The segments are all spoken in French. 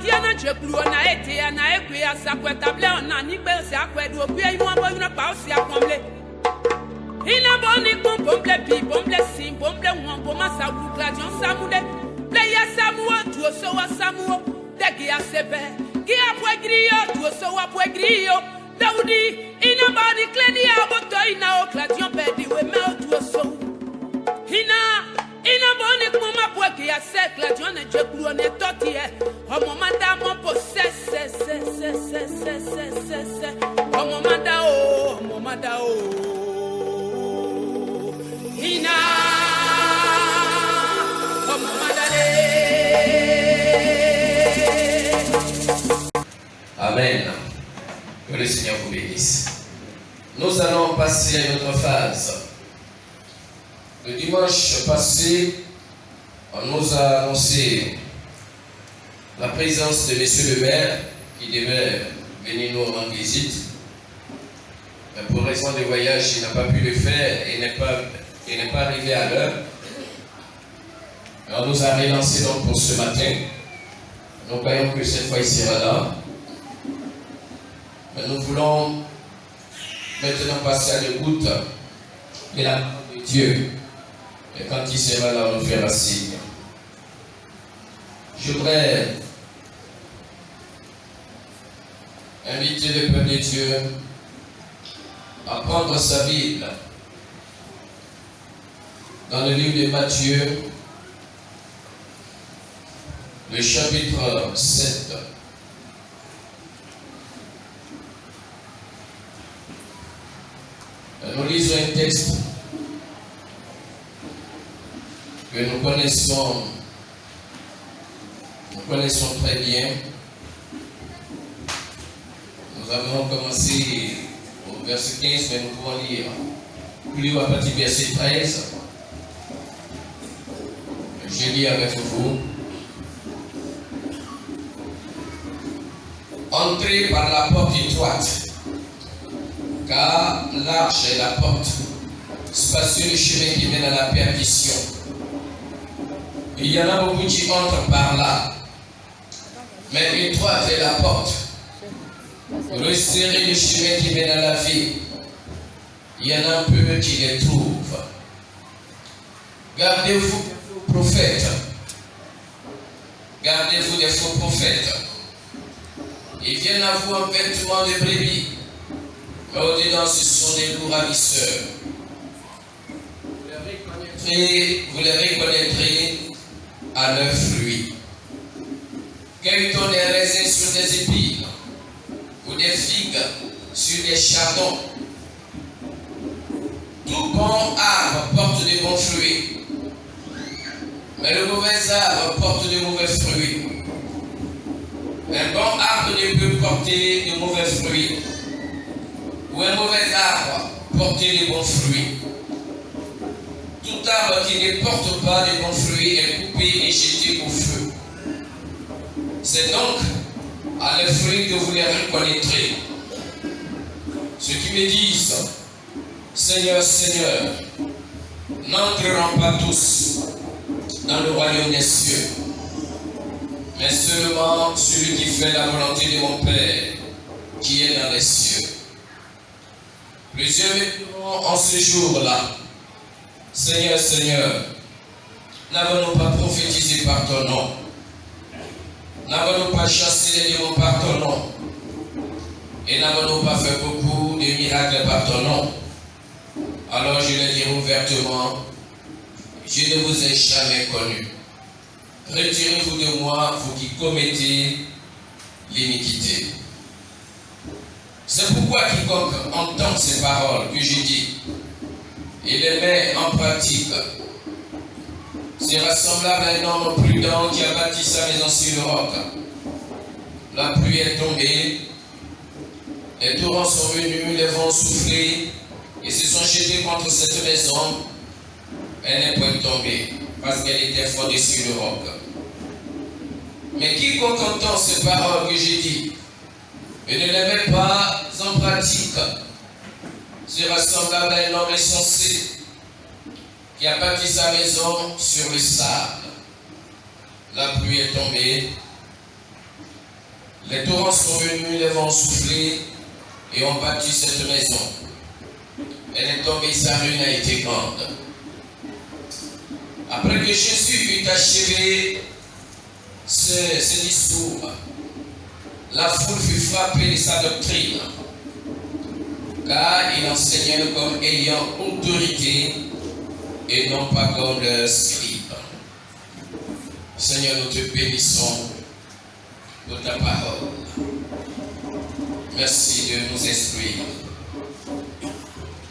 Tiana Cheklu na ete na ekwe asakwe table na nigbe se akwe do bi ayi mo bo na pa o si akomle. Ina boni kon pomple pi pomple sim pomple won bo ma sa wu gladion samude. Le ya samuo tu so wa samuo de ki asebe. Ki apwe griyo tu so wa apwe griyo. Daudi ina body clean ya boto ina o gladion pedi we me o tu so. Ina boni ko ma po ki ase gladion na Cheklu ne totie. Omo manda mo possess Omo manda o Ina Omo manda le. Amen. Que le Seigneur vous bénisse. Nous allons passer à une autre phase. Le dimanche passé, on nous a annoncé la présence de Monsieur le maire qui devait venir nous rendre visite. Mais pour raison de voyage, il n'a pas pu le faire et n'est pas arrivé à l'heure. On nous a relancé donc pour ce matin. Nous croyons que cette fois il sera là. Mais nous voulons maintenant passer à l'écoute de la parole de Dieu. Et quand il sera là, on nous fera signe. Je voudrais inviter le peuple de Dieu à prendre sa Bible dans le livre de Matthieu, le chapitre 7. Nous lisons un texte que nous connaissons très bien. Nous avons commencé au verset 15, mais nous pouvons lire plus à partir du verset 13. Je lis avec vous. Entrez par la porte étroite, car large est la porte, spacieux le chemin qui mène à la perdition. Il y en a beaucoup qui entrent par là, mais étroite est la porte, resserré le chemin qui mène à la vie. Il y en a peu qui les trouvent. Gardez-vous des faux prophètes. Gardez-vous des faux prophètes. Ils viennent à vous en vêtements de brebis, mais au-dedans ce sont des loups ravisseurs. Vous les reconnaîtrez à leurs fruits. Cueille-t-on des raisins sur des épines ou des figues sur des chardons? Tout bon arbre porte de bons fruits, mais le mauvais arbre porte de mauvais fruits. Un bon arbre ne peut porter de mauvais fruits, ou un mauvais arbre porter de bons fruits. Tout arbre qui ne porte pas de bons fruits est coupé et jeté au feu. C'est donc à leurs fruits que vous les reconnaîtrez. Ceux qui me disent Seigneur, Seigneur, n'entreront pas tous dans le royaume des cieux, mais seulement celui qui fait la volonté de mon Père qui est dans les cieux. Plusieurs me diront en ce jour-là, Seigneur, Seigneur, n'avons-nous pas prophétisé par ton nom? N'avons-nous pas chassé les démons par ton nom? Et n'avons-nous pas fait beaucoup de miracles par ton nom? Alors je les dirai ouvertement, je ne vous ai jamais connu. Retirez-vous de moi, vous qui commettez l'iniquité. C'est pourquoi quiconque entend ces paroles que je dis et les met en pratique sera semblable à un homme prudent qui a bâti sa maison sur le roc. La pluie est tombée, les torrents sont venus, les vents ont soufflé et se sont jetés contre cette maison. Elle n'est point tombée parce qu'elle était fondée sur le roc. Mais quiconque entend ces paroles que j'ai dit et ne les met pas en pratique sera semblable à un homme insensé qui a bâti sa maison sur le sable. La pluie est tombée, Les torrents sont venus, les vents ont soufflé et ont battu cette maison. Elle est tombée, sa ruine a été grande. Après que Jésus eut achevé ce discours, la foule fut frappée de sa doctrine, car il enseignait comme ayant autorité et non pas comme le scribe. Seigneur, nous te bénissons pour ta parole. Merci de nous instruire.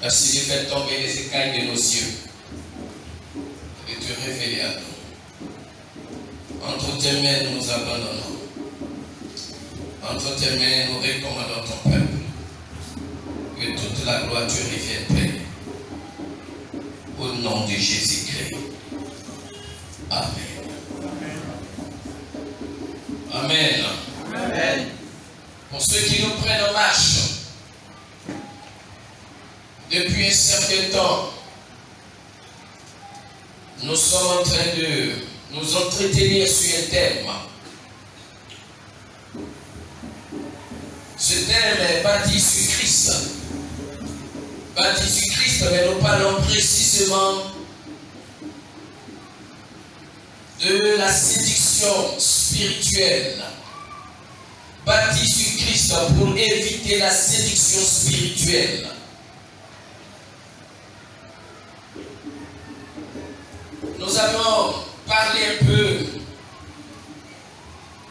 Merci de faire tomber les écailles de nos yeux et de te révéler à nous. Entre tes mains, nous nous abandonnons. Entre tes mains, nous recommandons ton peuple. Que toute la gloire te revienne, Père. Au nom de Jésus-Christ. Amen. Amen. Amen. Pour ceux qui nous prennent en marche, depuis un certain temps, nous sommes en train de nous entretenir sur un thème. Ce thème est bâti sur Christ. Bâti sur Christ, mais nous parlons précisément de la séduction spirituelle. Bâti sur Christ pour éviter la séduction spirituelle. Nous avons parlé un peu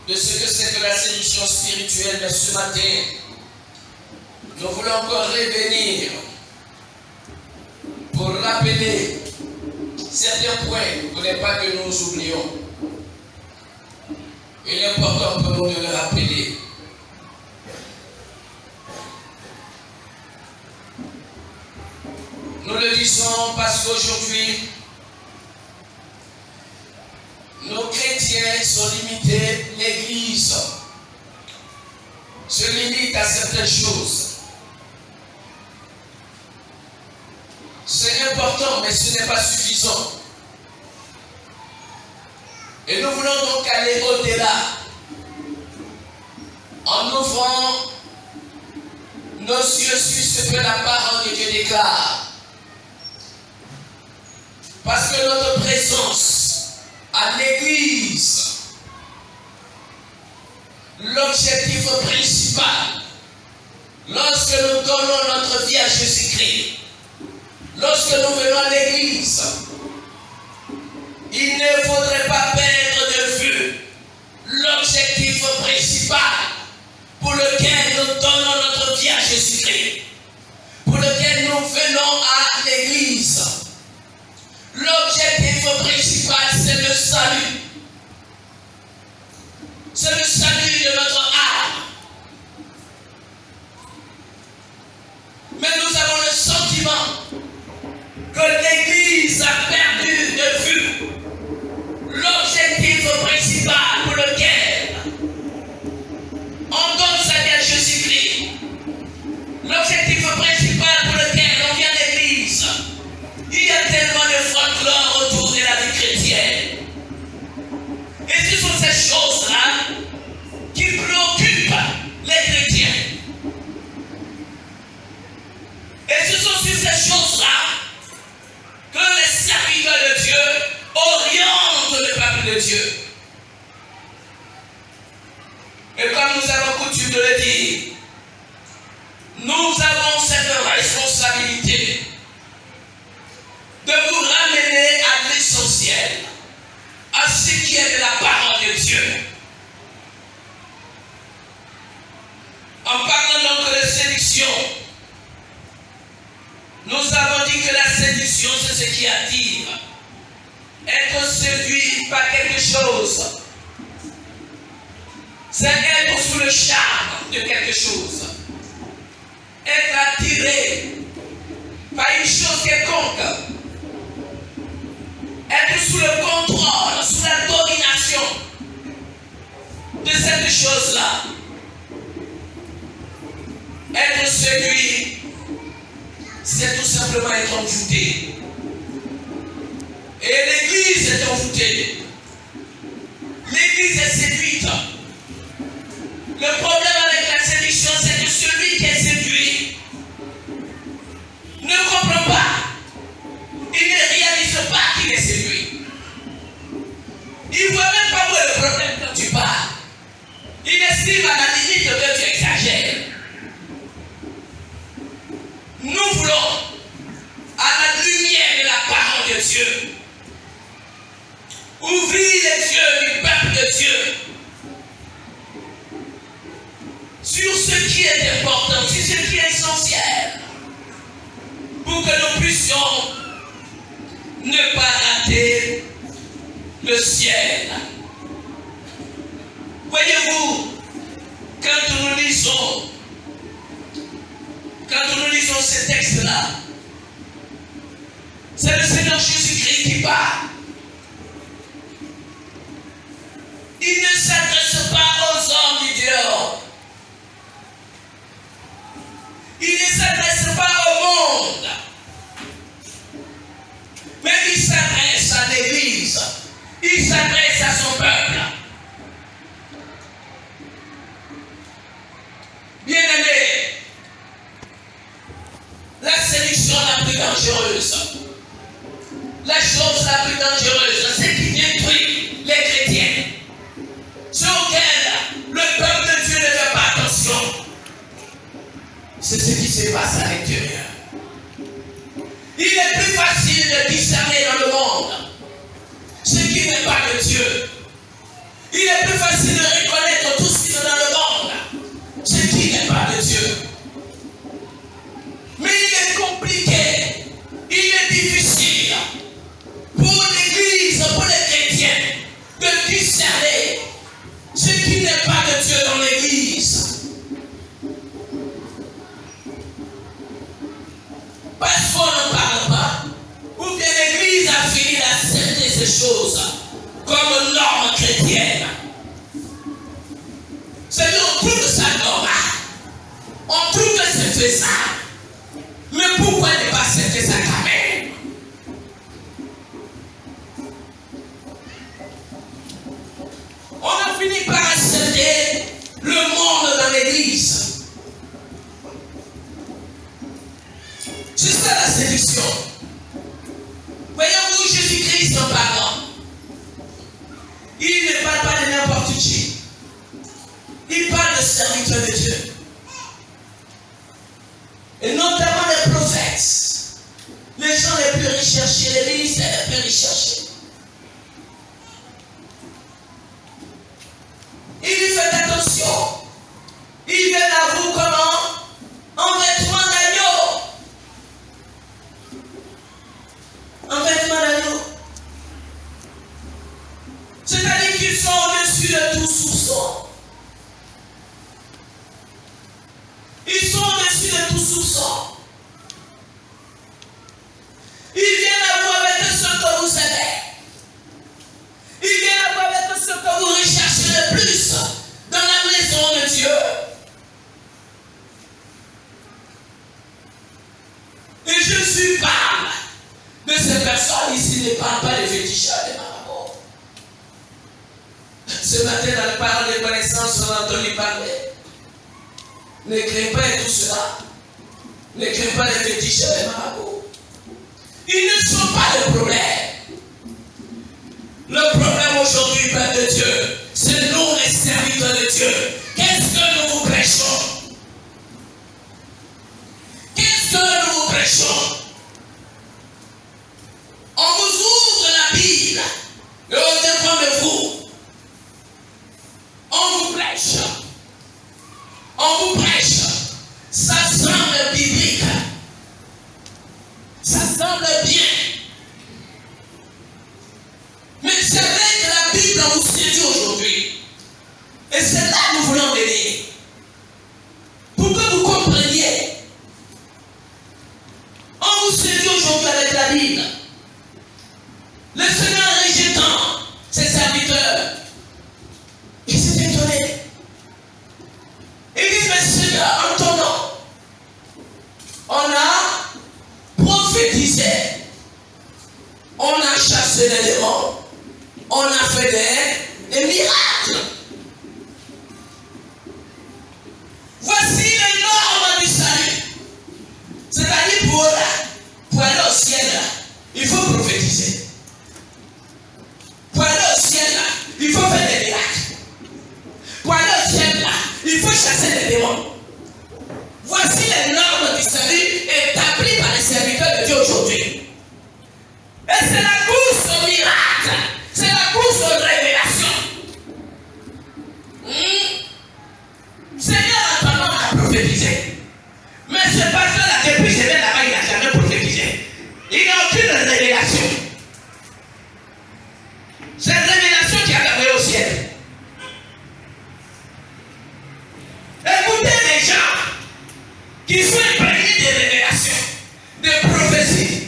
de ce que c'est que la séduction spirituelle, mais ce matin, nous voulons encore revenir pour rappeler certains points pour ne pas que nous oublions. Il est important pour nous de le rappeler. Nous le disons parce qu'aujourd'hui, nos chrétiens sont limités, l'Église se limite à certaines choses. C'est important, mais ce n'est pas suffisant. Et nous voulons donc aller au-delà, en ouvrant nos yeux sur ce que la parole de Dieu déclare. Parce que notre présence à l'Église, l'objectif principal, lorsque nous donnons notre vie à Jésus-Christ, lorsque nous venons à l'Église, il ne faudrait pas perdre de vue l'objectif principal pour lequel nous donnons notre vie à Jésus-Christ, pour lequel nous venons à l'Église. L'objectif principal, c'est le salut. C'est le salut de notre âme. Mais nous avons le sentiment que l'Église a perdu de vue l'objectif principal pour lequel on donne sa vie à Jésus-Christ. L'objectif principal pour lequel on vient à l'Église. Il y a tellement de folklore autour de la vie chrétienne. Et ce sont ces choses-là qui préoccupent les chrétiens. Et ce sont sur ces choses-là que les serviteurs de Dieu orientent le peuple de Dieu. Et comme nous avons coutume de le dire, nous avons cette responsabilité de vous ramener à l'essentiel, à ce qui est de la parole de Dieu. En parlant donc de séduction, nous avons dit que la séduction, c'est ce qui attire. Être séduit par quelque chose, c'est être sous le charme de quelque chose. Être attiré par une chose quelconque. Être sous le contrôle, sous la domination de cette chose-là. Être séduit, c'est tout simplement être envoûté. Et l'Église est envoûtée. L'Église est séduite. Le puissions ne pas rater le ciel. Voyez-vous, quand nous lisons ces textes-là, c'est le Seigneur Jésus-Christ qui parle. Il ne s'adresse pas aux hommes du dehors. Il ne s'adresse pas au monde. Mais il s'adresse à l'Église. Il s'adresse à son peuple. Bien-aimés, la séduction la plus dangereuse, la chose la plus dangereuse, c'est qui détruit les chrétiens, sur lequel le peuple de Dieu ne fait pas attention, c'est ce qui se passe à l'intérieur. Il est plus facile de discerner dans le monde ce qui n'est pas de Dieu. Il est plus facile de reconnaître tout ce qui est dans le monde, ce qui n'est pas de Dieu. Mais il est compliqué, il est difficile pour l'Église, pour les chrétiens, de discerner ce qui n'est pas de Dieu dans l'Église. Parce qu'on n'en parle pas, ou bien l'Église a fini d'accepter ces choses comme norme chrétienne. C'est-à-dire on trouve ça normal, on trouve que c'est faisable. Mais pourquoi ne pas accepter ça quand même? On a fini par accepter le monde dans l'Église. C'est ça la séduction. Voyez-vous, Jésus-Christ en parlant, il ne parle pas de n'importe qui. Il parle de serviteurs de Dieu. Et notamment les prophètes. Les gens les plus recherchés, les ministères les plus recherchés. Il dit faites attention. Ils viennent à vous comment? En vêtements d'agneau. En vêtements d'agneau. C'est-à-dire qu'ils sont au-dessus de tout soupçon. Ils sont au-dessus de tout soupçon. Ils viennent à vous avec ce que vous savez. Ils viennent à vous avec ce que vous recherchez le plus dans la maison de Dieu. Et Jésus parle de ces personnes ici, ne parle pas des fétichards des marabouts. Ce matin, dans le parole de connaissance, on a entendu parler. Ne crée pas tout cela. Ne crée pas les fétichards des marabouts. Ils ne sont pas le problème. Le problème aujourd'hui, Père de Dieu, c'est nous les serviteurs de Dieu. Qu'est-ce que nous vous prêchons? Qu'est-ce que nous vous prêchons? On vous ouvre la Bible et on dépend de vous. On vous prêche. On vous prêche. Ça semble biblique. Ça semble bien. Mais c'est vrai que la Bible vous séduit aujourd'hui. Et c'est là que nous voulons venir. Pour que vous compreniez. On vous séduit aujourd'hui avec la Bible. Le Seigneur rejetant ses serviteurs. Il s'est étonné. Il dit, mais Seigneur, en ton nom, on a prophétisé, on a chassé les démons, on a fait des miracles. Voici les normes du salut. C'est-à-dire pour aller au ciel, il faut prophétiser. Pour aller au ciel, il faut faire des miracles. Pour aller au ciel, il faut chasser les démons. Voici les normes du salut établies par les serviteurs de Dieu aujourd'hui. Et c'est la course au miracle. C'est la course aux révélations. Seigneur a tendance à prophétiser. Mais ce pasteur là, depuis que je vais là-bas, il n'a jamais prophétisé. qui sont imprégnés de révélations, de prophéties,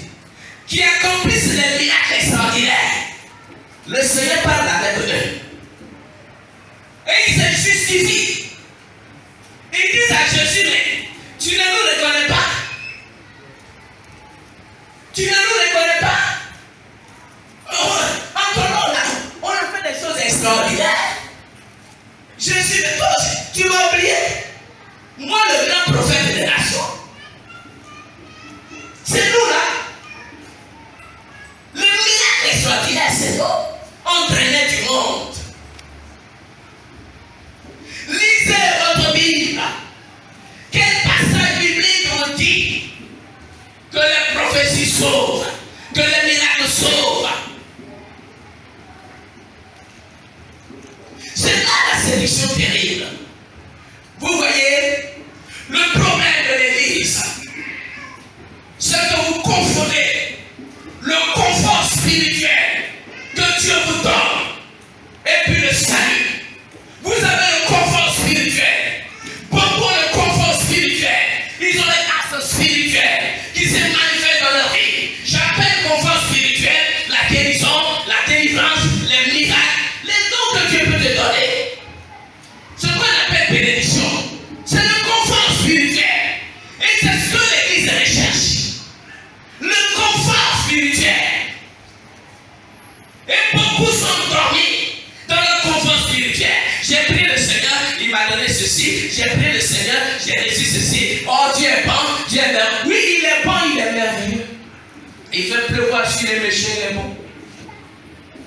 qui accomplissent les miracles extraordinaires. Le Seigneur parle avec eux. Et ils se justifient. Ils disent à Jésus, mais tu ne nous reconnais pas. Tu ne nous reconnais pas. Entre nous, on a fait des choses extraordinaires. Jésus, mais toi, tu m'as oublié. Moi, le grand prophète des nations. C'est nous là. Le miracle extraordinaire, c'est nous. Entraîner du monde. Lisez votre Bible. Quel passage biblique vous dit que les prophéties sauvent, que les miracles sauvent? C'est là la séduction terrible. Vous voyez, le problème de l'Église, c'est que vous confondez le confort spirituel que Dieu vous donne et puis le salut. Vous avez le confort spirituel. Beaucoup de confort spirituel. Ils ont les actes spirituels qui se manifestent dans leur vie. J'appelle confort spirituel la guérison, la délivrance, les miracles, les dons que Dieu peut te donner. Ce qu'on appelle bénédiction, c'est le confort spirituel. Et c'est ce que l'Église recherche. Le confort spirituel. Et beaucoup sont dormis dans le confort spirituel. J'ai prié le Seigneur, il m'a donné ceci. J'ai prié le Seigneur, j'ai reçu ceci. Oh, Dieu est bon, Dieu est merveilleux. Oui, il est bon, il est merveilleux. Il fait pleuvoir sur les méchants et les bons.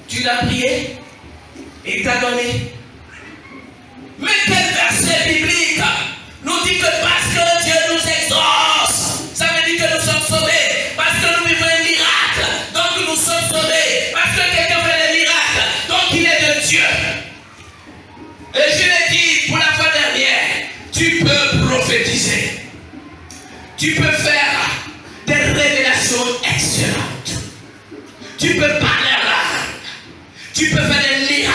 Tu l'as prié, il t'a donné. Mais quel verset biblique nous dit que parce que Dieu nous exauce, ça veut dire que nous sommes sauvés. Parce que nous vivons un miracle, donc nous sommes sauvés. Parce que quelqu'un fait des miracles, donc il est de Dieu. Et je l'ai dit pour la fois dernière, tu peux prophétiser. Tu peux faire des révélations excellentes. Tu peux parler en langue. Tu peux faire des miracles.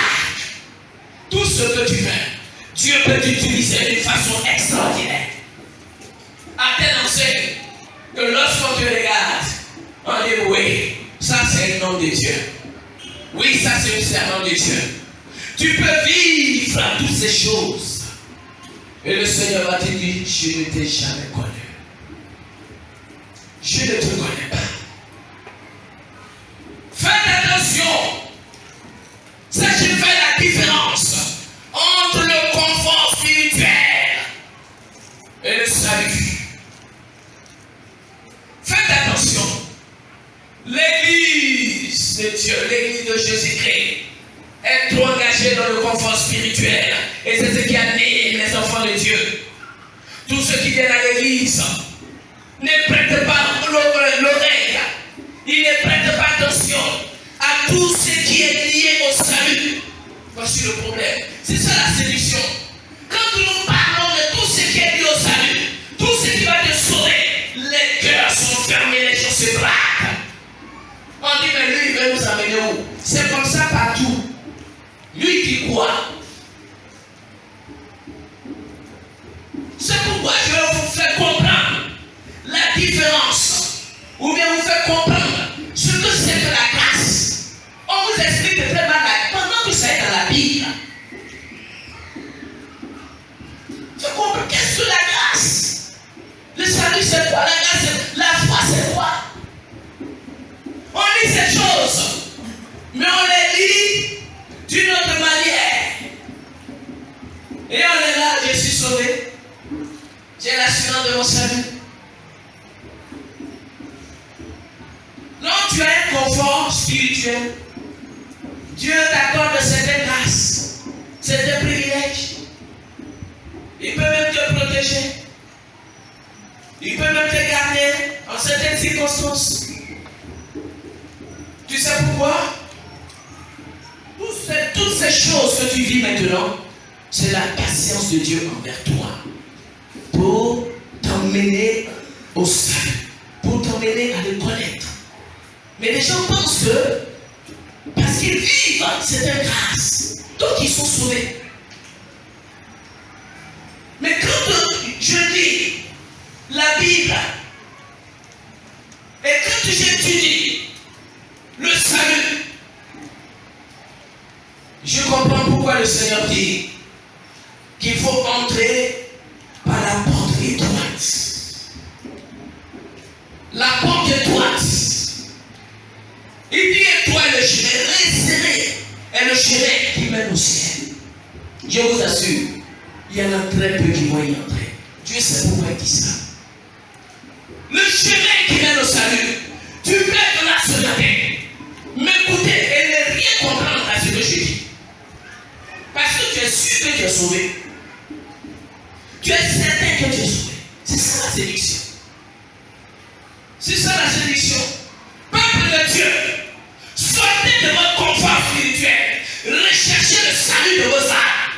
Tout ce que tu fais, Dieu peut t'utiliser d'une façon extraordinaire. À telle enseigne que lorsqu'on te regarde, on dit oui, ça c'est le nom de Dieu. Oui, ça c'est le serment de Dieu. Tu peux vivre toutes ces choses. Et le Seigneur va te dire, je ne t'ai jamais connu. Je ne te connais pas. Faites attention. Sachez faire la différence entre le confort spirituel et le salut. Faites attention. L'église de Dieu, l'église de Jésus-Christ, est trop engagée dans le confort spirituel. Et c'est ce qui anime les enfants de Dieu. Tous ceux qui viennent à l'église ne prêtent pas l'oreille. Ils ne prêtent pas attention à tout ce qui est lié au salut. Voici le problème. C'est ça la séduction. Quand nous parlons de tout ce qui est lié au salut, tout ce qui va te sauver, les cœurs sont fermés, les gens se braquent. On dit, mais lui, il veut nous amener où? C'est comme ça partout. Lui qui croit. C'est pourquoi je vais vous faire comprendre la différence. Ou bien vous faire comprendre ce que c'est que la grâce. On vous explique de très mal pendant que ça est dans la Bible. Tu comprends? Qu'est-ce que la grâce? Le salut c'est quoi? La grâce, la foi c'est quoi? On lit ces choses, mais on les lit d'une autre manière. Et on est là, je suis sauvé. J'ai l'assurance de mon salut. Non, tu as un confort spirituel. Dieu t'accorde certaines grâces, certains privilèges. Il peut même te protéger. Il peut même te garder en certaines circonstances. Tu sais pourquoi? Toutes ces choses que tu vis maintenant, c'est la patience de Dieu envers toi. Pour t'emmener au salut. Pour t'emmener à le connaître. Mais les gens pensent que parce qu'ils vivent cette grâce, donc ils sont sauvés. Mais quand je dis la Bible. Et quand j'étudie le salut, je comprends pourquoi le Seigneur dit qu'il faut entrer par la porte étroite. La porte étroite. Il dit étoile le chemin resserré et le chemin qui mène au ciel. Je vous assure, il y en a très peu qui vont y entrer. Dieu sait pourquoi il dit ça. Le chemin qui mène au salut, tu peux être là ce matin, m'écouter et ne rien comprendre à ce que je dis. Parce que tu es sûr que tu es sauvé. Tu es certain que tu es sauvé. C'est ça la séduction. C'est ça la séduction. Peuple de Dieu, sortez de votre confort spirituel. Recherchez le salut de vos âmes.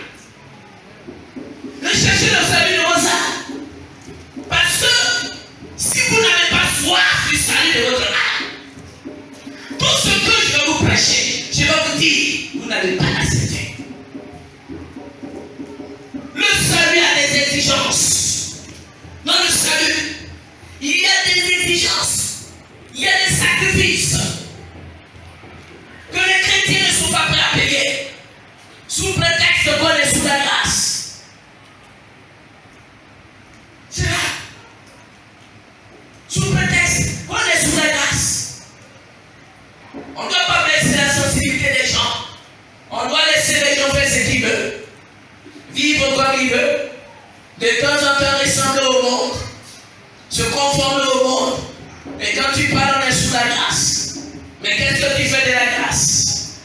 Recherchez le salut de vos âmes. Parce que si vous n'avez pas soif du salut de votre âme, tout ce que je vais vous prêcher, je vais vous dire, vous n'allez pas l'accepter. Le salut a des exigences. Dans le salut, il y a des exigences. Il y a des sacrifices que les chrétiens ne sont pas prêts à payer sous prétexte qu'on est sous la grâce. C'est là. Sous prétexte qu'on est sous la grâce. On ne doit pas blesser la sensibilité des gens. On doit laisser les gens faire ce qu'ils veulent. Vivre comme ils veulent. De temps en temps ressembler au monde. Se conformer au monde. Et quand tu parles, on est sous la grâce. Mais qu'est-ce que tu fais de la grâce?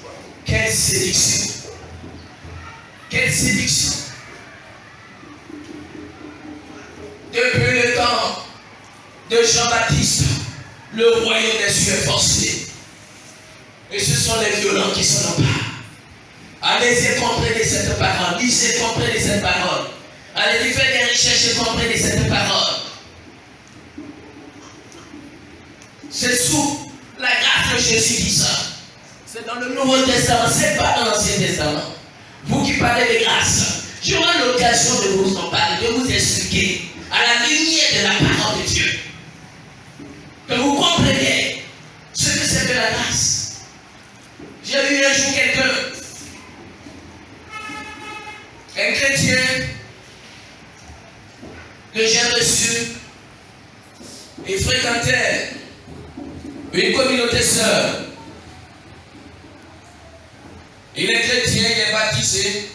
Quelle séduction. Quelle séduction. Depuis le temps de Jean-Baptiste, le royaume des cieux est forcé. Et ce sont les violents qui s'en emparent. Allez-y, comprenez cette parole. Lisez, comprenez cette parole. Allez-y, faites des recherches et comprenez cette parole. C'est sous la grâce de Jésus qui ça. C'est dans le Nouveau Testament, c'est pas dans l'Ancien Testament. Vous qui parlez de grâce, j'aurai l'occasion de vous en parler, de vous expliquer à la lumière de la parole de Dieu. Que vous compreniez ce que c'est que la grâce. J'ai vu un jour quelqu'un, un chrétien que j'ai reçu, il fréquentait une communauté sœur. Il est chrétien, il est baptisé.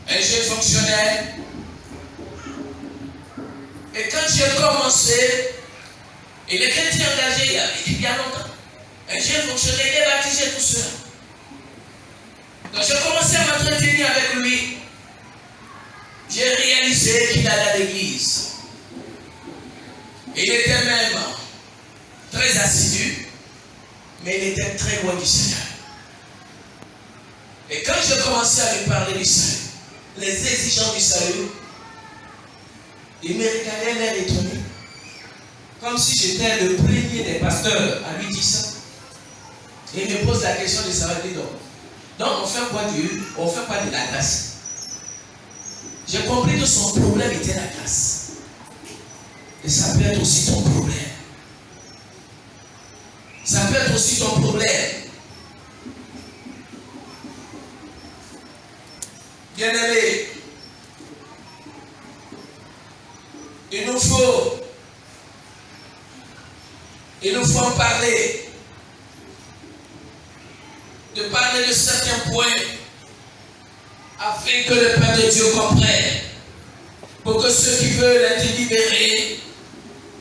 Un jeune fonctionnaire. Et quand j'ai commencé, il est chrétien engagé il y a longtemps. Un jeune fonctionnaire, il est baptisé tout seul. Donc j'ai commencé à m'entretenir avec lui. J'ai réalisé qu'il allait à l'église. Il était même très assidu, mais il était très loin du Seigneur. Et quand je commençais à lui parler du salut, les exigences du salut, il me regardait l'air étonné, comme si j'étais le premier des pasteurs à lui dire ça. Et il me pose la question de savoir, donc on fait quoi Dieu? On fait pas de la grâce. J'ai compris que son problème était la grâce. Et ça peut être aussi ton problème. Ça peut être aussi ton problème. Bien-aimé, il nous faut en parler. De parler de certains points afin que le peuple de Dieu comprenne. Pour que ceux qui veulent être libérés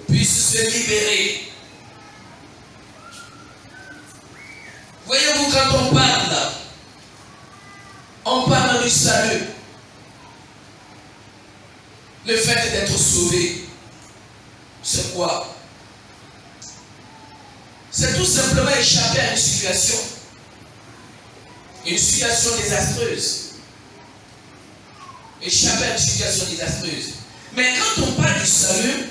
puissent se libérer. Voyez-vous, quand on parle du salut, le fait d'être sauvé, c'est quoi? C'est tout simplement échapper à une situation désastreuse. Échapper à une situation désastreuse. Mais quand on parle du salut,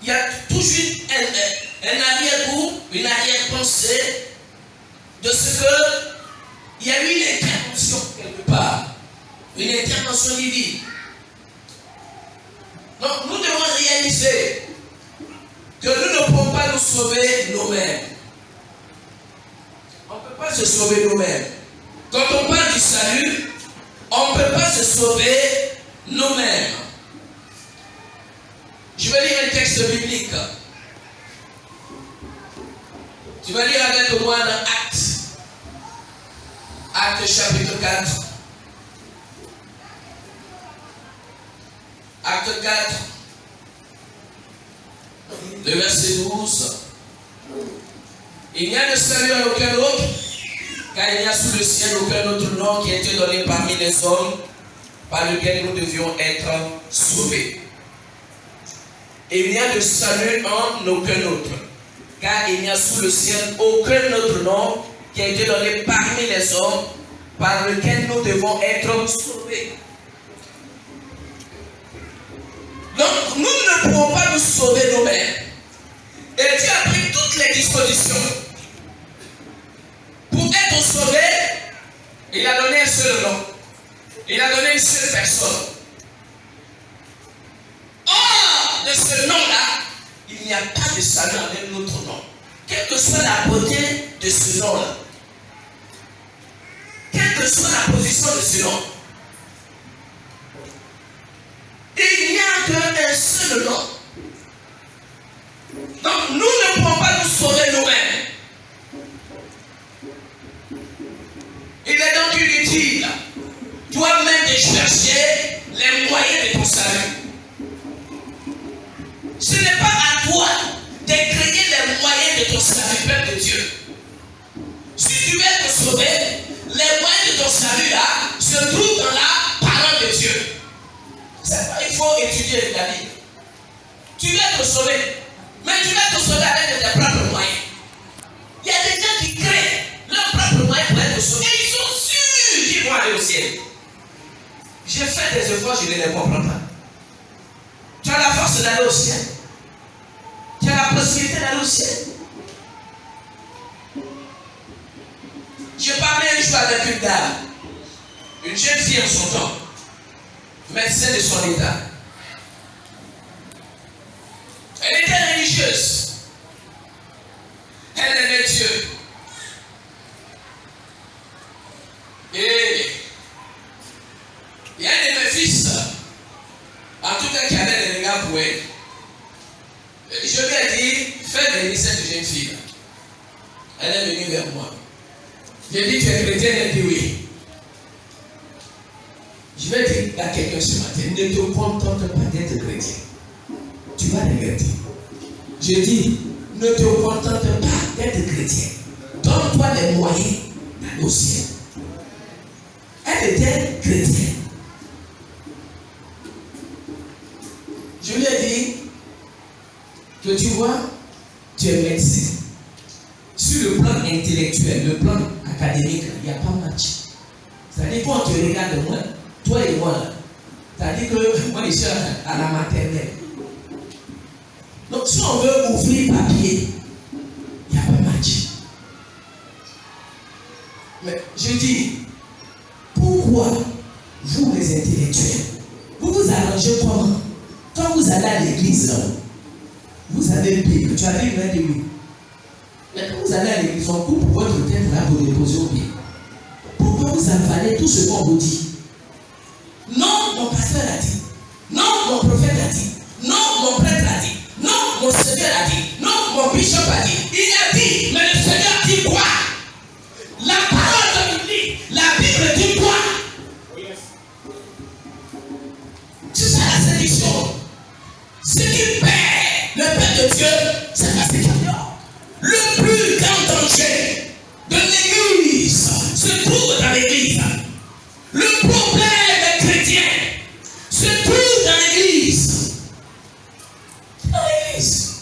il y a toujours un arrière-goût, une arrière-pensée de ce que il y a eu une intervention quelque part, une intervention divine. Donc nous devons réaliser que nous ne pouvons pas nous sauver nous-mêmes. On ne peut pas se sauver nous-mêmes. Quand on parle du salut, on ne peut pas se sauver nous-mêmes. Je vais lire un texte biblique. Tu vas lire avec moi dans Actes chapitre 4. Acte 4, le verset 12. Il n'y a de salut à aucun autre, car il n'y a sous le ciel aucun autre nom qui a été donné parmi les hommes par lequel nous devions être sauvés. Il n'y a de salut en aucun autre, car il n'y a sous le ciel aucun autre nom qui a été donné parmi les hommes par lequel nous devons être sauvés. Donc, nous ne pouvons pas nous sauver nous-mêmes. Et Dieu a pris toutes les dispositions. Pour être sauvé, il a donné un seul nom. Il a donné une seule personne. Hors de ce nom-là, il n'y a pas de salut avec notre nom. Quelle que soit la beauté de ce nom-là, quelle que soit la position de ce nom, il n'y a qu'un seul nom. Donc nous ne pouvons pas nous sauver nous-mêmes. Il est donc inutile, toi-même, de chercher les moyens de ton salut. Ce n'est pas à toi de créer les moyens de ton salut, Père de Dieu. Si tu veux être sauvé, les moyens de ton salut là se trouvent dans la parole de Dieu. C'est pas il faut étudier la Bible. Tu veux être sauvé, mais tu veux être sauvé avec tes propres moyens. Il y a des gens qui créent leurs propres moyens pour être sauvés. Et ils sont sûrs qu'ils vont aller au ciel. J'ai fait des efforts, je ne les comprends pas. Tu as la force d'aller au ciel. Tu as la possibilité d'aller au ciel. Je parlais un jour avec une dame, une jeune fille en son temps, médecin de son état. Elle était religieuse. Elle aimait Dieu. Et il y a un de mes fils, en tout cas qui avait des regards pour elle. Je lui ai dit, fais venir cette jeune fille. Elle est venue vers moi. J'ai dit, tu es chrétienne? Elle dit oui. Je vais dire à quelqu'un ce matin, ne te contente pas d'être chrétien. Tu vas regretter. Je dis, ne te contente pas d'être chrétien. Donne-toi les moyens d'aller au ciel. Elle était chrétienne. Je lui ai dit que tu vois, tu es médecin. Sur le plan intellectuel, le plan académique, il n'y a pas match. C'est-à-dire qu'on te regarde moi, toi et moi là. C'est-à-dire que moi je suis à la maternelle. Donc si on veut ouvrir papier, il n'y a pas match. Mais je dis, pourquoi vous les intellectuels, vous vous arrangez comment? Quand vous allez à l'église, vous avez une Bible, tu as vu une Bible. Mais quand vous allez à l'église, on coupe votre tête là pour déposer au pied. Pourquoi vous avalez tout ce qu'on vous dit? Non, mon pasteur a dit. Non, mon prophète a dit. Non, mon prêtre a dit. Non, mon Seigneur a dit. Non, mon bishop a dit. Il a dit, mais le Seigneur dit quoi? La parole de Bible, la Bible dit quoi? C'est ça la séduction. Ce qui paie le Père de Dieu, c'est la séduction. Le plus grand danger de l'église se trouve dans l'église. Le problème des chrétiens se trouve dans l'église. Dans l'église.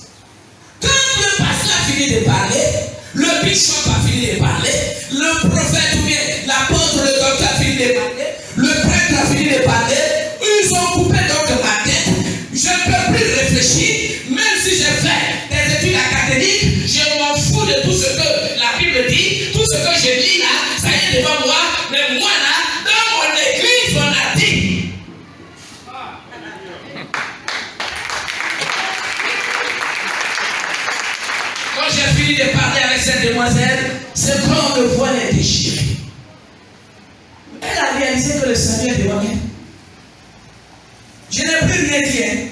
Quand le pasteur a fini de parler, le bishop a fini de parler, le prophète ou bien l'apôtre, le docteur a fini de parler, le prêtre a fini de parler, ils ont coupé donc ma tête. Je ne peux plus réfléchir, même si j'ai fait des fini de parler avec cette demoiselle, c'est quand le voile est déchiré. Elle a réalisé que le Seigneur est devant elle. Je n'ai plus rien dit. Hein.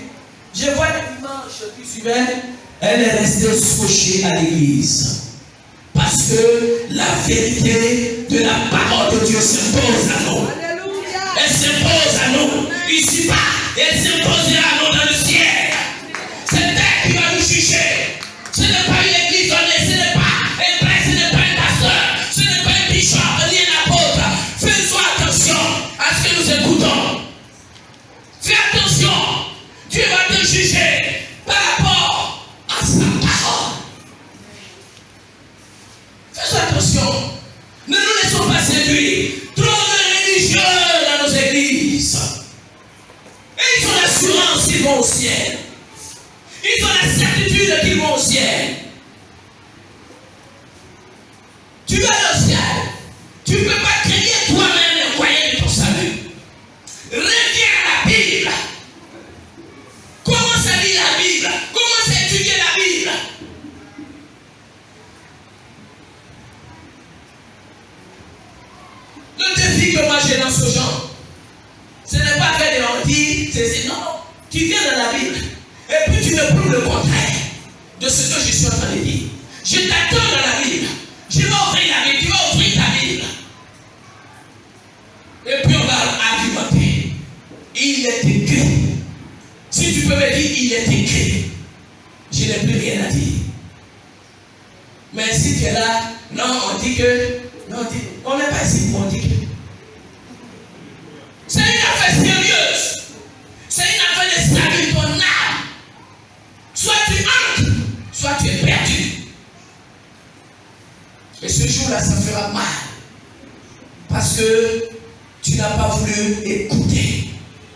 Je vois le dimanche qui suivait, elle est restée scotchée à l'église. Parce que la vérité de la parole de Dieu s'impose à nous. Elle s'impose à nous. Ici-bas, elle s'imposera à nous dans le ciel. C'est elle qui va nous juger. Ce n'est pas une église donnée, ce n'est pas un prêtre, ce n'est pas un pasteur, ce n'est pas un bishop, ni un apôtre. Faisons attention à ce que nous écoutons. Fais attention. Dieu va te juger par rapport à sa parole. Faisons attention. Ne nous laissons pas séduire. Trop de religieux dans nos églises. Et ils ont l'assurance qu'ils vont au ciel. Ils ont la certitude qu'ils vont au ciel. Tu vas au ciel. Tu ne peux pas créer toi-même le moyen de ton salut. Reviens à la Bible. Commence à lire la Bible. Commence à étudier la Bible. Le défi que moi j'ai dans ce genre, ce n'est pas que on dit, c'est non. Tu viens dans la Bible. Et puis tu me prouves le contraire de ce que je suis en train de dire. Je t'attends dans la Bible. Je vais ouvrir la Bible. Tu vas ouvrir ta Bible. Et puis on va argumenter. Il est écrit. Si tu peux me dire, il est écrit. Je n'ai plus rien à dire. Mais si tu es là, non, on dit que. Non, on n'est pas ici pour on dit que. C'est une affaire sérieuse. C'est une affaire de salut ton âme. Soit tu entres, soit tu es perdu. Et ce jour-là, ça fera mal. Parce que tu n'as pas voulu écouter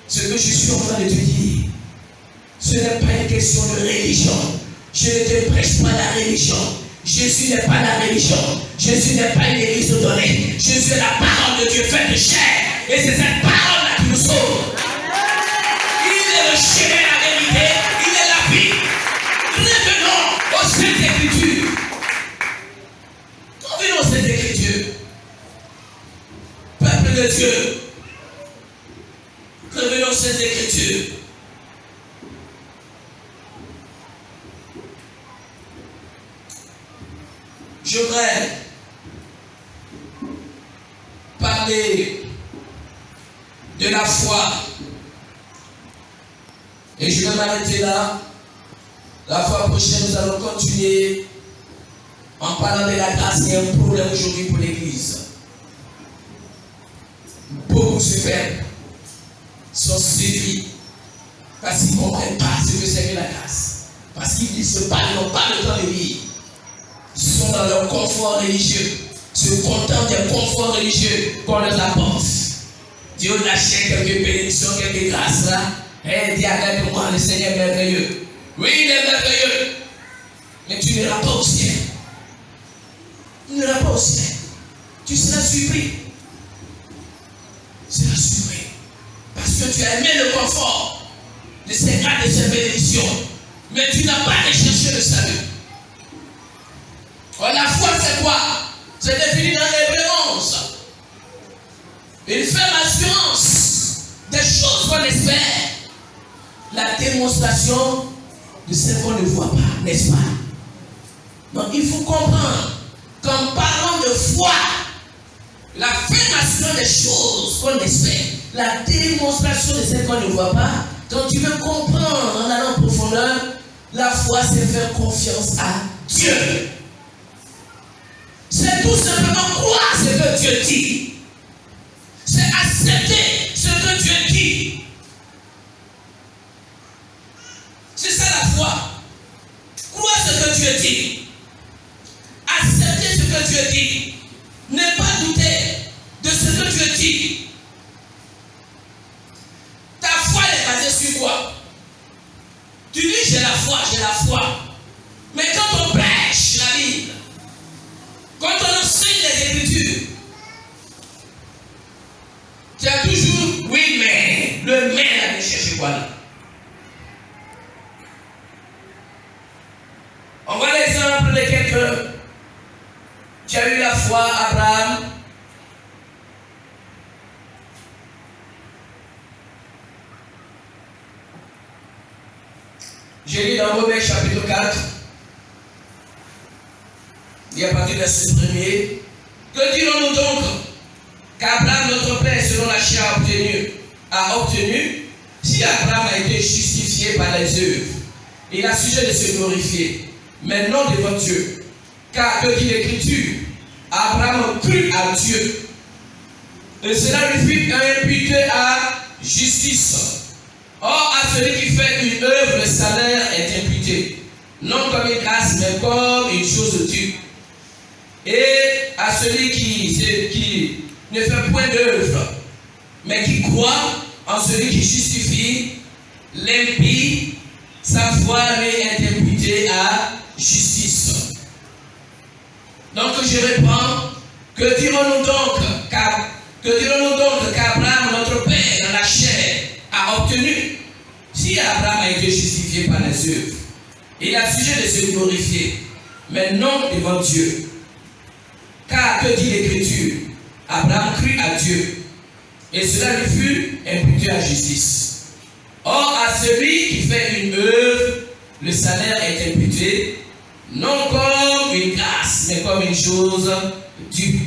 ce que je suis en train de te dire. Ce n'est pas une question de religion. Je ne te prêche pas la religion. Jésus n'est pas la religion. Jésus n'est pas une église donnée. Jésus est la parole de Dieu faite de chair. Et c'est cette parole-là qui nous sauve. Il est le chemin, la vérité. Il est la vie. Revenons aux Saintes Écritures. Revenons aux Saintes Écritures. Peuple de Dieu. Revenons aux Saintes Écritures. Je voudrais parler de la foi. Et je vais m'arrêter là. La fois prochaine, nous allons continuer en parlant de la grâce. Il y a un problème aujourd'hui pour l'Église. Beaucoup se perdent, sont séduits parce qu'ils ne comprennent pas ce que c'est que la grâce. Parce qu'ils se parlent, ils n'ont pas le temps de lire. Ils sont dans leur confort religieux, se contentent des conforts religieux qu'on leur apporte. Dieu lâche quelques bénédictions, quelques grâces là. Et dis avec moi, le Seigneur est merveilleux. Oui, il est merveilleux. Mais tu n'iras pas au ciel. Tu n'iras pas au ciel. Tu seras surpris. Tu seras surpris. Parce que tu as aimé le confort de ces grâces, de ces bénédictions. Mais tu n'as pas recherché le salut. La foi, c'est quoi? C'est défini dans l'Hébreu 11. Une ferme assurance des choses qu'on espère. La démonstration de ce qu'on ne voit pas, n'est-ce pas? Donc il faut comprendre qu'en parlant de foi, la ferme des choses qu'on espère, la démonstration de ce qu'on ne voit pas, quand tu veux comprendre en allant en profondeur, la foi c'est faire confiance à Dieu. C'est tout simplement croire ce que Dieu dit. C'est accepter ce que Dieu dit. C'est ça la foi. Croire ce que Dieu dit. Accepter ce que Dieu dit. Ne pas douter de ce que Dieu dit. Ta foi est basée sur quoi? Tu dis j'ai la foi, j'ai la foi. Mais quand on prêche la Bible, quand on enseigne les Écritures, tu as toujours oui mais. Le mais là, de chercher quoi là? On voit l'exemple rencontré quelqu'un, tu as eu la foi, Abraham. J'ai lu dans Romains chapitre 4, et à partir du verset 1er, que dirons-nous donc qu'Abraham, notre père, selon la chair, a obtenu, si Abraham a été justifié par les œuvres, il a sujet de se glorifier, mais non devant Dieu. Car que dit l'Écriture? Abraham crut à Dieu, et cela lui fut imputé à justice. Or, à celui qui fait une œuvre, le salaire est imputé, non comme une grâce, mais comme une chose due. Et à celui qui ne fait point d'œuvre, mais qui croit en celui qui justifie l'impie, sa foi lui est imputée à justice. Donc je réponds, que dirons-nous donc qu'Abraham, notre père, dans la chair, a obtenu? Si Abraham a été justifié par les œuvres, il a sujet de se glorifier, mais non devant Dieu. Car que dit l'Écriture? Abraham crut à Dieu, et cela lui fut imputé à justice. Or, à celui qui fait une œuvre, le salaire est imputé, non comme une grâce, mais comme une chose due.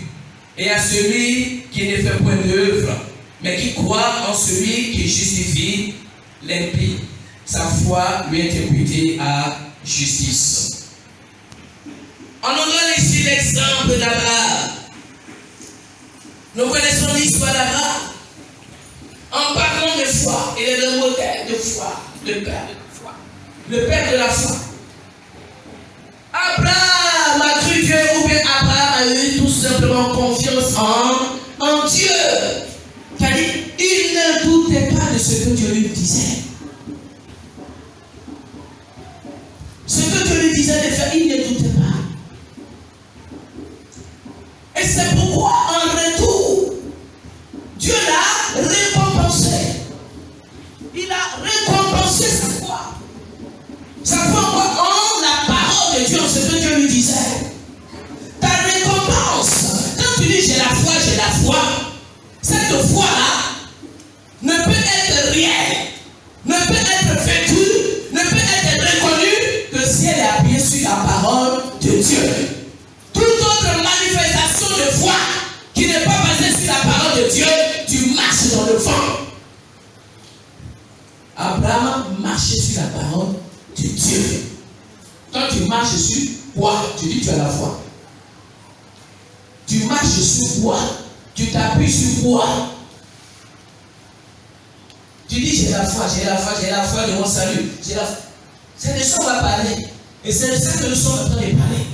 Et à celui qui ne fait point d'œuvre, mais qui croit en celui qui justifie l'impie, sa foi lui est imputée à justice. On nous donne ici l'exemple d'Abraham. Nous connaissons l'histoire d'Abraham. En parlant de foi, il est le modèle de foi, le père de la foi. Le père de la foi. Abraham a cru Dieu, ou bien Abraham a eu tout simplement confiance en Dieu. C'est-à-dire, il ne doutait pas de ce que Dieu lui disait. Ce que Dieu lui disait de faire, il ne doutait pas. Et c'est pourquoi, en retour, Dieu l'a récompensé. Il a récompensé sa foi. Sa foi en la parole de Dieu, en ce que Dieu lui disait. Ta récompense, quand tu dis j'ai la foi, cette foi-là ne peut être réelle, ne peut être vécue, ne peut être reconnue que si elle est appuyée sur la parole de Dieu. Toute autre manifestation de foi qui n'est pas basée sur la parole de Dieu, tu marches dans le vent. Abraham marchait sur la parole de Dieu. Quand tu marches sur quoi? Tu dis tu as la foi. Tu marches sur quoi? Tu t'appuies sur quoi? Tu dis j'ai la foi de mon salut. C'est de ça qu'on va parler. Et c'est de ça que nous sommes en train de parler.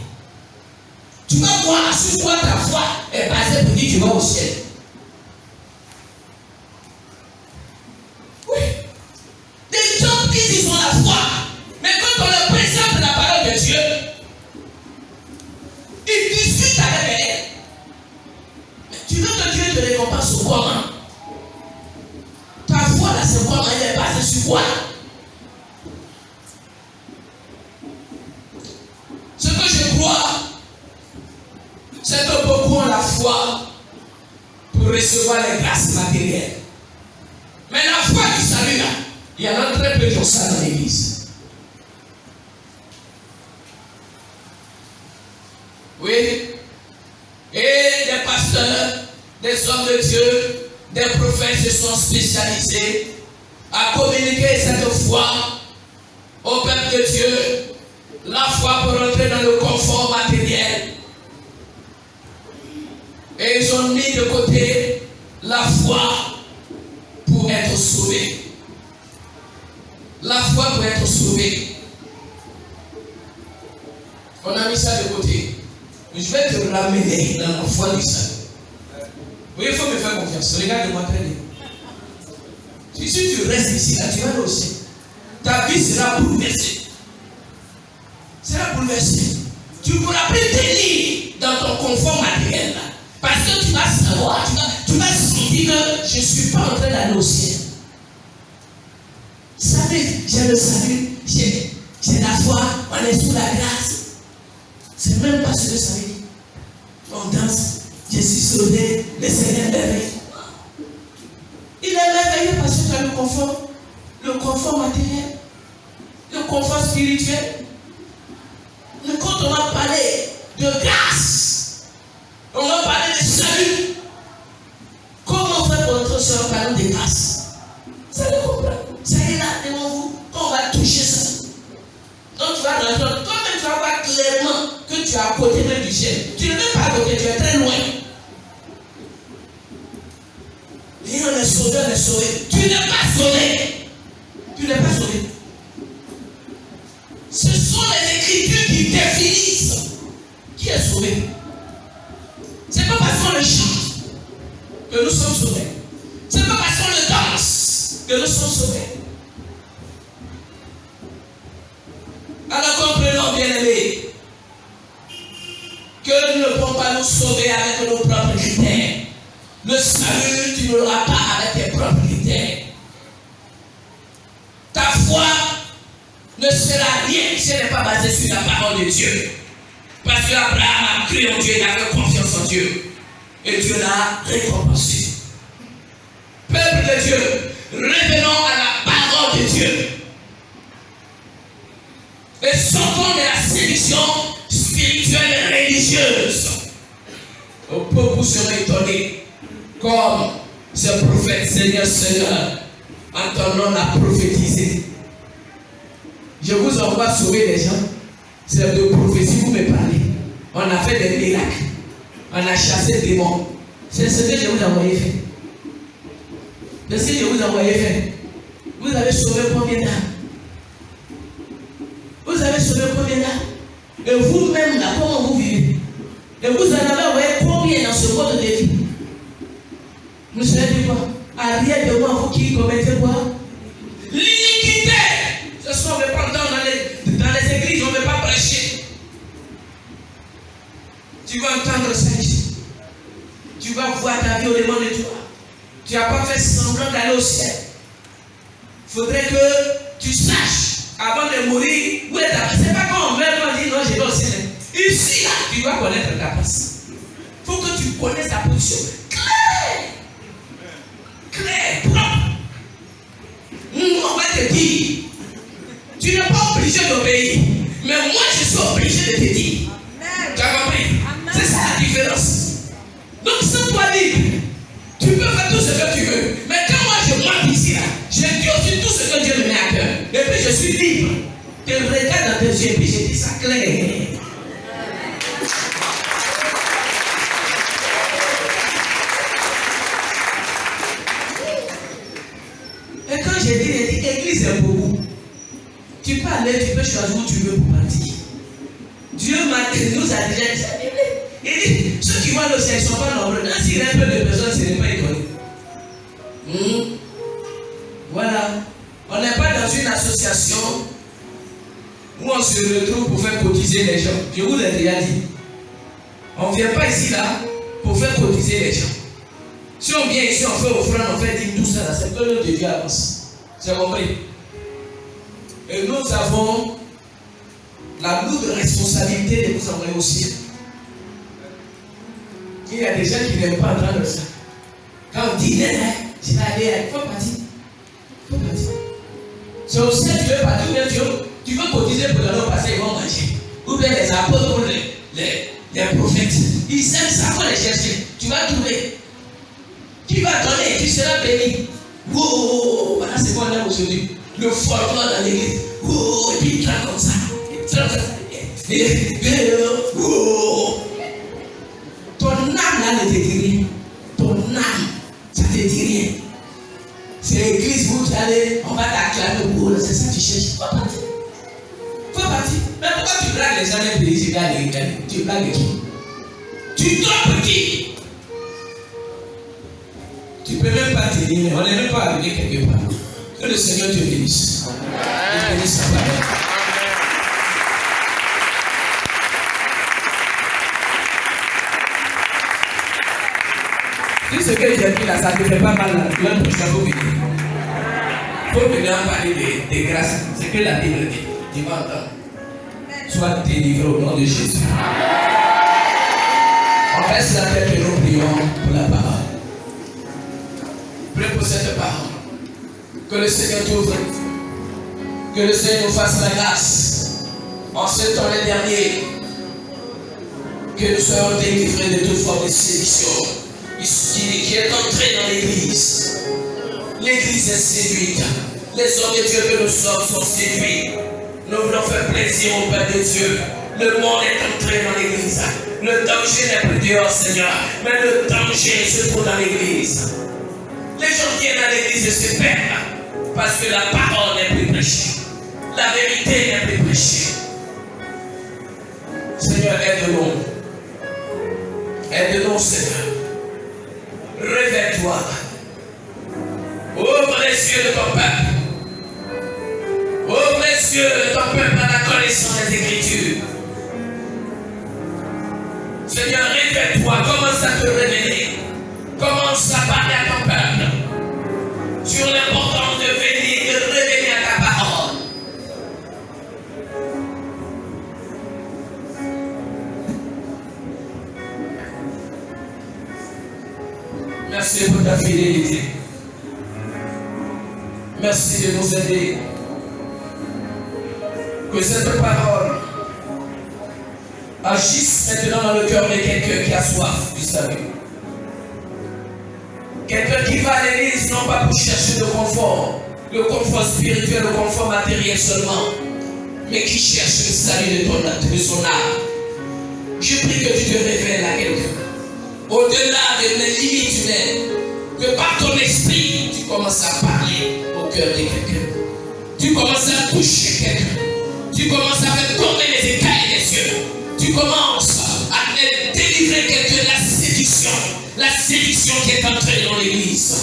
Tu vas voir sur quoi ta foi est basée pour dire que tu vas au ciel. Oui. Des gens qui disent ont la foi, mais quand on leur présente la parole de Dieu, ils discutent avec elle. Mais tu veux que Dieu te récompense sur comment? Ta foi là, c'est comment? Elle est basée sur quoi? Ce que je crois, c'est que beaucoup ont la foi pour recevoir les grâces matérielles. Mais la foi du salut, là, il y en a très peu qui ont ça dans l'église. Oui. Et des pasteurs, des hommes de Dieu, des prophètes se sont spécialisés à communiquer cette foi au peuple de Dieu. La foi pour entrer dans le confort matériel. Et ils ont mis de côté la foi pour être sauvé. La foi pour être sauvé. On a mis ça de côté. Mais je vais te ramener dans la foi du salut. Oui, il faut me faire confiance. Regarde-moi très bien. Si tu restes ici, là, tu vas aller au ciel. Ta vie sera bouleversée. Sera bouleversée. Tu ne pourras plus tenir dans ton confort matériel là. Parce que tu vas savoir, tu vas sentir que je ne suis pas en train d'aller au ciel. Vous savez, j'ai le salut, j'ai la foi, on est sous la grâce. sais même pas ce que ça veut dire. On danse, je suis sauvé, le Seigneur est merveilleux. Il est merveilleux parce que tu as le confort matériel, le confort spirituel. Mais quand on va parler de grâce, on va parler de salut. Comment faire pour notre soeur parler de grâce? Ça le comprend. Ça est là devant vous. Quand on va toucher ça. Donc tu vas rentrer. Toi-même tu vas voir clairement que tu es à côté même du ciel. Tu n'es même pas à côté, tu es très loin. Et on est sauvé, on est sauvé. Tu n'es pas sauvé. Tu n'es pas sauvé. Ce sont les Écritures qui définissent qui est sauvé. Ce n'est pas parce qu'on le chante que nous sommes sauvés. Ce n'est pas parce qu'on le danse que nous sommes sauvés. Alors comprenons, bien-aimés, que nous ne pouvons pas nous sauver avec nos propres critères. Le salut, tu ne l'auras pas avec tes propres critères. Ta foi ne sera rien si elle n'est pas basée sur la parole de Dieu. Parce qu'Abraham a cru en Dieu, il avait confiance en Dieu. Et Dieu l'a récompensé. Peuple de Dieu, revenons à la parole de Dieu. Et sortons de la séduction spirituelle et religieuse. Beaucoup seront étonnés, comme ce prophète Seigneur, en ton nom l'a prophétisé. Je vous envoie sauver les gens. C'est de prophétie, vous me parlez. On a fait des miracles. On a chassé des démons. C'est ce que je vous ai envoyé faire. C'est ce que je vous ai envoyé faire. Vous avez sauvé combien d'âmes? Vous avez sauvé combien d'âmes? Et vous-même, là, comment vous vivez? Et vous en avez envoyé combien dans ce mode de vie? Vous savez dit quoi? Arrière de moi, vous qui commettez quoi? L'iniquité! Ce soir, on ne veut pas dans les églises, on ne veut pas prêcher. Tu vas entendre ça ici. Tu vas voir ta vie au devant de toi. Tu n'as pas fait semblant d'aller au ciel. Il faudrait que tu saches, avant de mourir, où est ta place. Ce n'est pas quand on meurt, on dit non, je vais au ciel. Ici, là, tu dois connaître ta place. Il faut que tu connaisses ta position. Claire, propre. On va te dire. Tu n'es pas obligé d'obéir. Mais moi, je suis obligé de te dire. Tu as compris? C'est ça la différence. Donc, sans toi libre, tu peux faire tout ce que tu veux. Mais quand moi je monte ici, là, je dis aussi tout ce que Dieu me met à cœur. Et puis je suis libre. Tu regardes dans tes yeux et puis je dis ça clair. Et quand j'ai dit, l'église est beaucoup. Tu peux aller, tu peux choisir où tu veux pour partir. Dieu nous a déjà dit ça. Il dit, ceux qui voient le ciel ne sont pas nombreux. Même s'il y a un peu de personnes, ce n'est pas étonné. Voilà. On n'est pas dans une association où on se retrouve pour faire cotiser les gens. Je vous l'ai déjà dit. On ne vient pas ici là pour faire cotiser les gens. Si on vient ici, on fait offrande, on fait dire tout ça, c'est que le Dieu avance. C'est compris? Et nous avons la lourde responsabilité de vous envoyer au ciel. Il y a des gens qui n'aiment pas entendre ça. Quand on dit, tu vas aller, il faut partir. Il faut partir. C'est au ciel, tu veux partir, ou bien tu veux cotiser pour leur passer, ils vont manger. Ou bien les apôtres, les prophètes. Ils aiment ça, il faut les chercher. Tu vas trouver. Qui va donner, tu seras béni. Wow, voilà c'est quoi on aime aujourd'hui. Le folklore dans l'église. Wow, et puis il traque comme ça. Il traque comme ça. Wow. Ton âme là ne te dit rien. Ton âme, ça ne te dit rien. C'est l'église où tu allais, on va t'acclamer au bout, c'est ça que tu cherches. Faut partir. Faut partir. Mais pourquoi tu blagues les gens d'un pays, tu blagues qui? Tu trompes qui? Tu ne peux même pas te dire, on n'est même pas arrivé quelque part. Que le Seigneur te bénisse. Il bénisse sa parole. Tout ce que j'ai dit là, ça ne te fait pas mal là. Tu vas pour ça, il faut venir. Il faut venir en parler de grâce. C'est que la Bible dit. Tu vas entendre. soient délivrés au nom de Jésus. On baisse la tête et nous prions pour la parole. Prions pour cette parole. Que le Seigneur t'ouvre. Que le Seigneur nous fasse la grâce. En ce temps dernier, que nous soyons délivrés de toute forme de séduction qui est entrée dans l'église. L'église est séduite. Les hommes de Dieu que nous sommes sont séduits. Nous voulons faire plaisir au Père de Dieu. Le monde est entré dans l'église. Le danger n'est plus dehors, Seigneur, mais le danger se trouve dans l'église. Les gens viennent à l'église et se perdent parce que la parole n'est plus prêchée. La vérité n'est plus prêchée. Seigneur, aide-nous. Aide-nous, Seigneur. Réveille-toi. Ouvre les yeux de ton peuple. Ouvre les yeux de ton peuple à la connaissance des Écritures. Seigneur, réveille-toi. Commence à te révéler. Commence à parler à ton peuple sur l'importance de venir, de révéler à ta parole. Merci pour ta fidélité. Merci de nous aider. Que cette parole agisse maintenant dans le cœur de quelqu'un qui a soif du salut. Quelqu'un qui va à l'église non pas pour chercher le confort spirituel, le confort matériel seulement, mais qui cherche le salut de son âme. Je prie que tu te révèles à quelqu'un. Au-delà de mes limites humaines, que par ton esprit, tu commences à parler au cœur de quelqu'un. Tu commences à toucher quelqu'un. Tu commences à faire tomber les écailles des yeux. Tu commences à délivrer quelqu'un de la séduction qui est entrée dans l'église.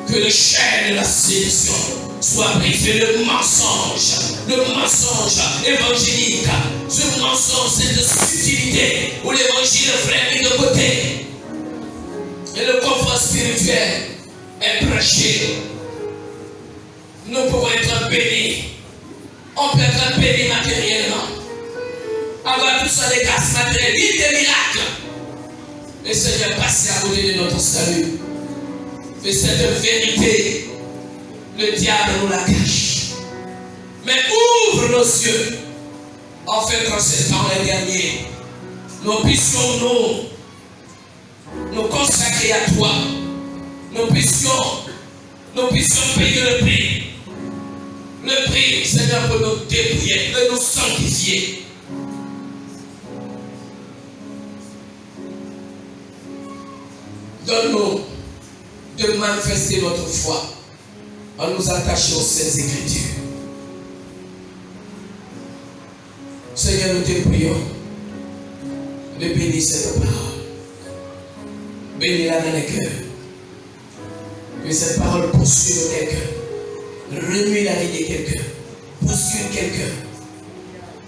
Que le chaîne de la séduction soit brisé. Le mensonge évangélique, ce mensonge, cette subtilité où l'évangile est mis de côté. Et le confort spirituel est prêché. Nous pouvons être bénis. On peut être béni matériellement. Avoir tout ça des grâces matérielles, vivre des miracles. Le Seigneur passe à côté de notre salut. Et cette vérité, le diable nous la cache. Mais ouvre nos yeux, afin qu'en ce temps dernier, nous puissions nous consacrer à toi. Nous puissions payer le prix. Le prix, Seigneur, pour nous dépouiller, de nous sanctifier. Donne-nous de manifester notre foi en nous attachant aux Saintes Écritures. Seigneur, nous te prions de bénir cette parole. Bénis-la dans les cœurs. Que cette parole poursuive quelqu'un. Remue la vie de quelqu'un. Poursuive quelqu'un.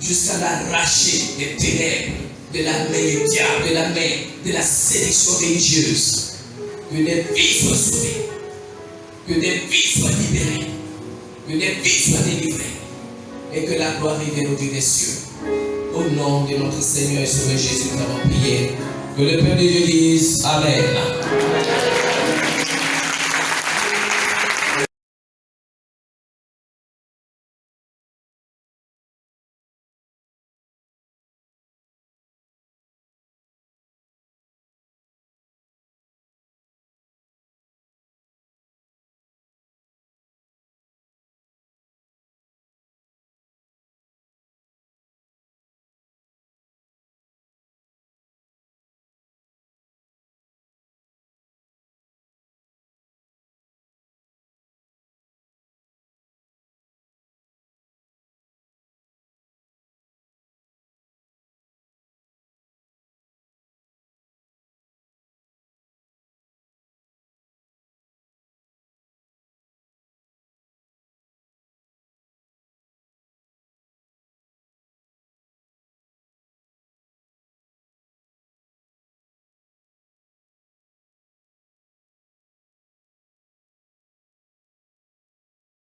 Jusqu'à l'arracher des ténèbres, de la main du diable, de la main de la séduction religieuse. Que des vies soient sauvées. Que des vies soient libérées. Que des vies soient délivrées. Et que la gloire revienne au Dieu des cieux. Au nom de notre Seigneur et Sauveur Jésus, nous avons prié. Que le peuple de Dieu dise Amen.